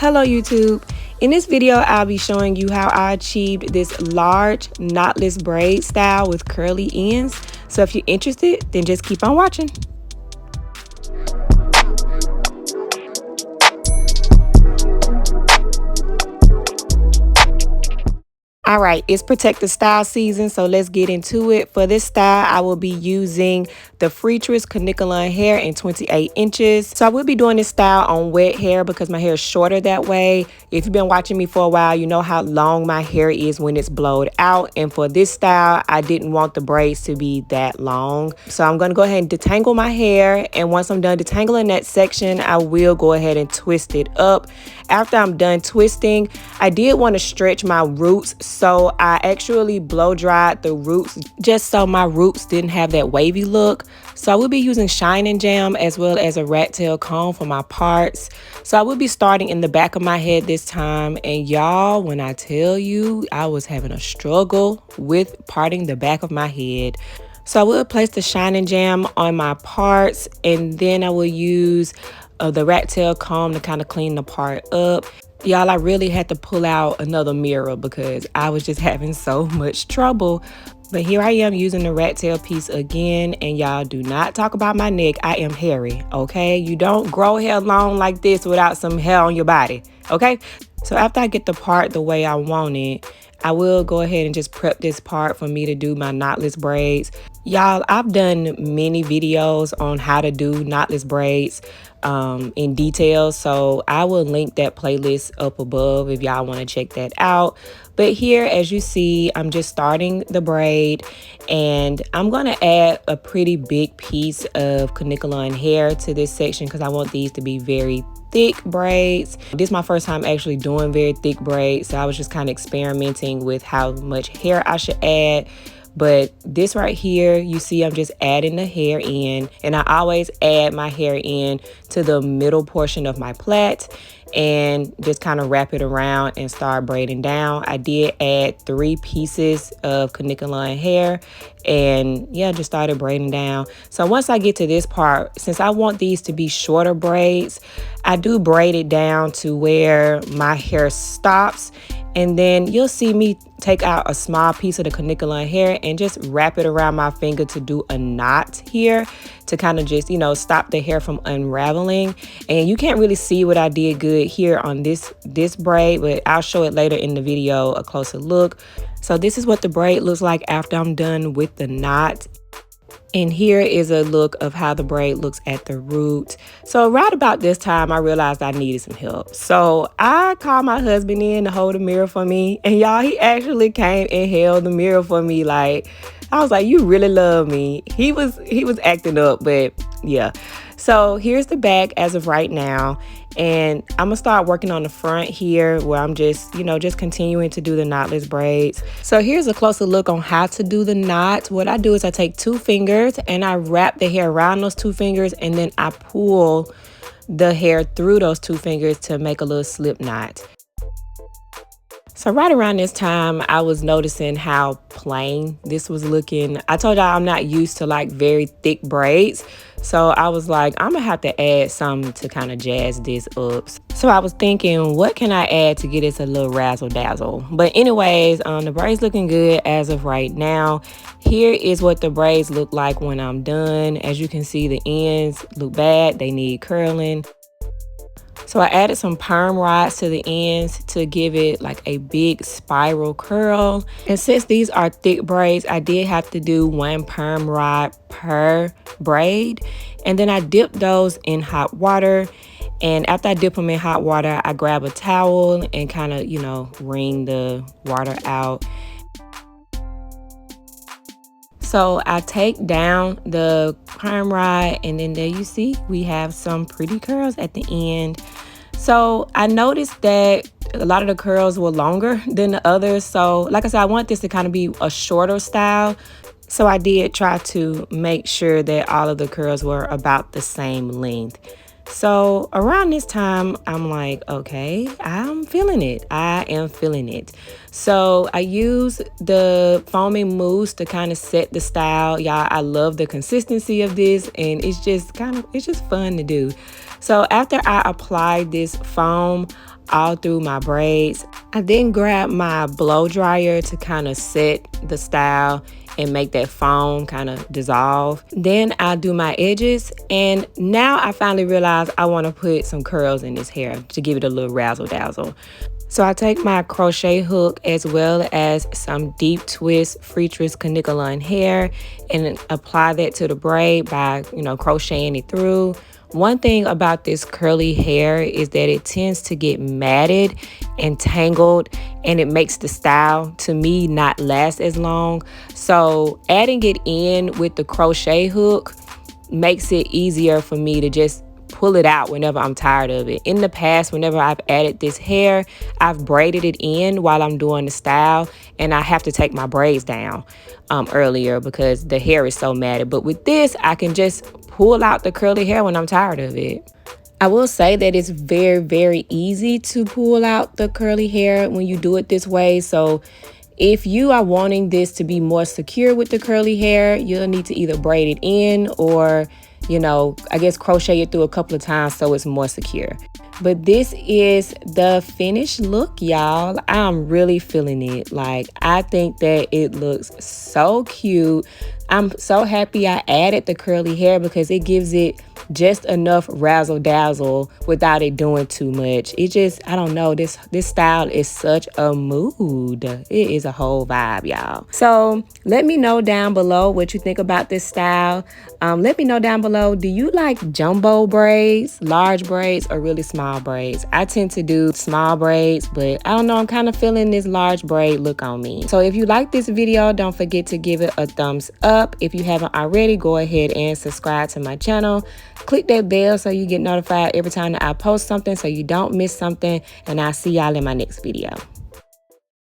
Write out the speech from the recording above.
Hello YouTube. In this video, I'll be showing you how I achieved this large knotless braid style with curly ends. So if you're interested, then just keep on watching. All right, it's protective style season, so let's get into it. For this style, I will be using the Freetress kanekalon hair in 28 inches. So I will be doing this style on wet hair because my hair is shorter that way. If you've been watching me for a while, you know how long my hair is when it's blowed out. And for this style, I didn't want the braids to be that long. So I'm gonna go ahead and detangle my hair. And once I'm done detangling that section, I will go ahead and twist it up. After I'm done twisting, I did want to stretch my roots. So I actually blow dried the roots just so my roots didn't have that wavy look. So I will be using Shining Jam as well as a rat tail comb for my parts. So I will be starting in the back of my head this time. And y'all, when I tell you, I was having a struggle with parting the back of my head. So I will place the Shining Jam on my parts, and then I will use the rat tail comb to kind of clean the part up. Y'all, I really had to pull out another mirror because I was just having so much trouble. But here I am using the rat tail piece again. And y'all, do not talk about my neck. I am hairy, okay? You don't grow hair long like this without some hair on your body, okay? So after I get the part the way I want it, I will go ahead and just prep this part for me to do my knotless braids. Y'all, I've done many videos on how to do knotless braids in detail, so I will link that playlist up above if y'all want to check that out. But here, as you see, I'm just starting the braid, and I'm going to add a pretty big piece of kanekalon hair to this section because I want these to be very thick braids. This is my first time actually doing very thick braids, so I was just kind of experimenting with how much hair I should add. But this right here, you see I'm just adding the hair in, and I always add my hair in to the middle portion of my plait and just kind of wrap it around and start braiding down. I did add 3 pieces of kanekalon hair, and yeah, just started braiding down. So once I get to this part, since I want these to be shorter braids, I do braid it down to where my hair stops. And then you'll see me take out a small piece of the kanekalon hair and just wrap it around my finger to do a knot here to kind of just, you know, stop the hair from unraveling. And you can't really see what I did good here on this braid, but I'll show it later in the video, a closer look. So this is what the braid looks like after I'm done with the knot. And here is a look of how the braid looks at the root. So right about this time, I realized I needed some help. So I called my husband in to hold the mirror for me. And y'all, he actually came and held the mirror for me. Like, I was like, you really love me. He was acting up, but yeah. So here's the back as of right now. And I'm gonna start working on the front here where I'm just, you know, just continuing to do the knotless braids. So here's a closer look on how to do the knot. What I do is I take 2 fingers and I wrap the hair around those 2 fingers, and then I pull the hair through those 2 fingers to make a little slip knot. So right around this time, I was noticing how plain this was looking. I told y'all I'm not used to like very thick braids. So I was like, I'm gonna have to add something to kind of jazz this up. So I was thinking, what can I add to get this a little razzle dazzle? But anyways, the braids looking good as of right now. Here is what the braids look like when I'm done. As you can see, the ends look bad. They need curling. So I added some perm rods to the ends to give it like a big spiral curl. And since these are thick braids, I did have to do 1 perm rod per braid. And then I dip those in hot water. And after I dip them in hot water, I grab a towel and kind of, you know, wring the water out. So I take down the perm rod, and then there you see we have some pretty curls at the end. So I noticed that a lot of the curls were longer than the others. So like I said, I want this to kind of be a shorter style. So I did try to make sure that all of the curls were about the same length. So around this time, I'm like, okay, I'm feeling it. I am feeling it. So I use the foaming mousse to kind of set the style. Y'all, I love the consistency of this, and it's just fun to do. So after I applied this foam all through my braids, I then grabbed my blow dryer to kind of set the style and make that foam kind of dissolve. Then I do my edges, and now I finally realized I want to put some curls in this hair to give it a little razzle dazzle. So I take my crochet hook as well as some deep twist Freetress kanekalon hair and apply that to the braid by, crocheting it through. One thing about this curly hair is that it tends to get matted and tangled, and it makes the style, to me, not last as long. So adding it in with the crochet hook makes it easier for me to just pull it out whenever I'm tired of it. In the past, whenever I've added this hair, I've braided it in while I'm doing the style, and I have to take my braids down earlier because the hair is so matted. But with this, I can just pull out the curly hair when I'm tired of it. I will say that it's very, very easy to pull out the curly hair when you do it this way. So if you are wanting this to be more secure with the curly hair, you'll need to either braid it in or, I guess crochet it through a couple of times so it's more secure. But this is the finished look, y'all. I'm really feeling it. Like, I think that it looks so cute. I'm so happy I added the curly hair because it gives it just enough razzle dazzle without it doing too much. It just, I don't know, this style is such a mood. It is a whole vibe, y'all. So let me know down below what you think about this style. Let me know down below, do you like jumbo braids, large braids, or really small braids? I tend to do small braids, but I don't know, I'm kind of feeling this large braid look on me. So if you like this video, don't forget to give it a thumbs up. If you haven't already, go ahead and subscribe to my channel. Click that bell so you get notified every time that I post something so you don't miss something, and I'll see y'all in my next video.